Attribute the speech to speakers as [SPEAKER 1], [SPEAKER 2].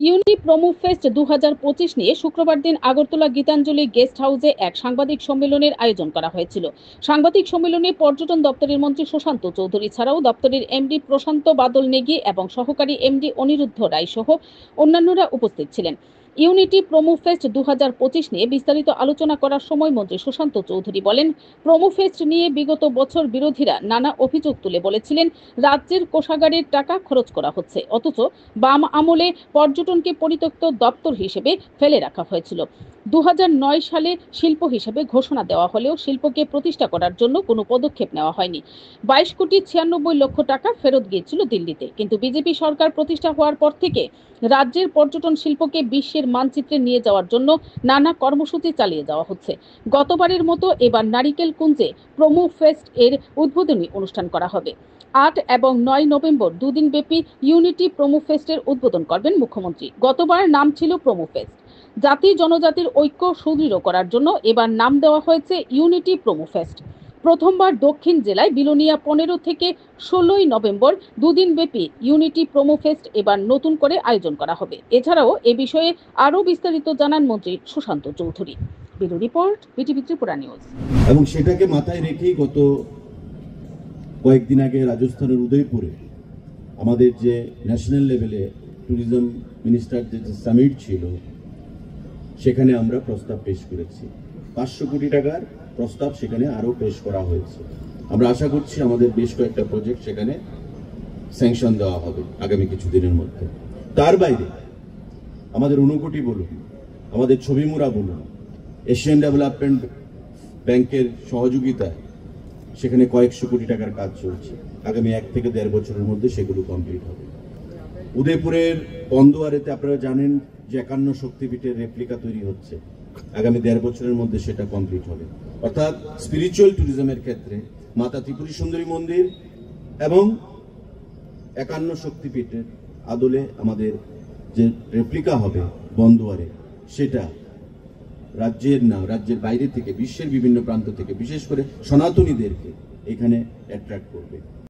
[SPEAKER 1] ইউনি promo fest 2025 নিয়ে শুক্রবার দিন আগরতলা গীতাঞ্জলি গেস্ট হাউসে এক সাংবাদিক সম্মেলনের আয়োজন করা হয়েছিল। সাংবাদিক সম্মেলনে পর্যটন দপ্তরের মন্ত্রী সুশান্ত চৌধুরী ছাড়াও দপ্তরের এমডি প্রশান্ত বাদল নেগি এবং সহকারী এমডি অনিরুদ্ধ রায় সহ অন্যান্যরা উপস্থিত ছিলেন। ইউনিটি প্রমো ফেস্ট 2025 নিয়ে বিস্তারিত আলোচনা করার সময় মন্ত্রী সুশান্ত চৌধুরী বলেন, প্রমো ফেস্ট নিয়ে বিগত বছর বিরোধীরা নানা অভিযোগ তুলে বলেছিলেন রাজ্যের কোষাগারের টাকা খরচ করা হচ্ছে, অথচ বাম আমলে পর্যটনকে পরিত্যক্ত দপ্তর হিসেবে ফেলে রাখা হয়েছিল। 2009 সালে শিল্প হিসেবে ঘোষণা দেওয়া হলেও শিল্পকে প্রতিষ্ঠা করার জন্য কোনো পদক্ষেপ নেওয়া হয়নি। 22 কোটি 96 লক্ষ টাকা ফেরত গিয়েছিল দিল্লিতে, কিন্তু বিজেপি সরকার প্রতিষ্ঠা হওয়ার পর থেকে রাজ্যের পর্যটন শিল্পকে বিশ্বের মানচিত্রে নিয়ে যাওয়ার জন্য নানা কর্মসূচি চালিয়ে যাওয়া হচ্ছে। গতবারের মতো এবার নারিকেল কুঞ্জে প্রমো ফেস্ট এর উদ্বোধনী অনুষ্ঠান করা হবে। 8 এবং 9 নভেম্বর দুদিনব্যাপী ইউনিটি প্রমো ফেস্টের উদ্বোধন করবেন মুখ্যমন্ত্রী। গতবার নাম ছিল প্রমো ফেস্ট। জাতি জনজাতির ঐক্য সুদৃঢ় করার জন্য এবার নাম দেওয়া হয়েছে ইউনিটি প্রমো ফেস্ট। প্রথমবার দক্ষিণ জেলায় বিলোনিয়া 15 থেকে 16 নভেম্বর দুদিনব্যাপী ইউনিটি প্রমো ফেস্ট এবার নতুন করে আয়োজন করা হবে। এছাড়াও এ বিষয়ে আরও বিস্তারিত জানান মন্ত্রী Sushanta Chowdhury. Bureau report, BTV Tripura news.
[SPEAKER 2] এবং সেটাকে মাথায় রেখেই গত কয়েকদিন আগে রাজস্থানের উদয়পুরে আমাদের যে ন্যাশনাল লেভেলে ট্যুরিজম মিনিস্টার যে সামিট ছিল, সেখানে আমরা প্রস্তাব পেশ করেছি। 500 কোটি টাকার প্রস্তাব সেখানে আরও পেশ করা হয়েছে। আমরা আশা করছি আমাদের বেশ কয়েকটা প্রজেক্ট সেখানে স্যাংশন দেওয়া হবে আগামী কিছুদিনের মধ্যে। তার বাইরে আমাদের ঊনকোটি বলুন, আমাদের ছবিমুড়া বলুন, এশিয়ান ডেভেলপমেন্ট ব্যাংকের সহযোগিতায় সেখানে কয়েকশো কোটি টাকার কাজ চলছে। আগামী 1 থেকে 1.5 বছরের মধ্যে সেগুলো কমপ্লিট হবে। উদয়পুরের বন্দোয়ারেতে আপনারা জানেন যে 51 শক্তিপীঠের রেপ্লিকা তৈরি হচ্ছে। আগামী 1.5 বছরের মধ্যে সেটা কমপ্লিট হবে। অর্থাৎ স্পিরিচুয়াল ট্যুরিজমের ক্ষেত্রে মাতা ত্রিপুরী সুন্দরী মন্দির এবং 51 শক্তিপীঠের আদলে আমাদের যে রেপ্লিকা হবে বন্দোয়ারে, সেটা রাজ্যের না, রাজ্যের বাইরে থেকে, বিশ্বের বিভিন্ন প্রান্ত থেকে, বিশেষ করে সনাতনীদেরকে এখানে অ্যাট্রাক্ট করবে।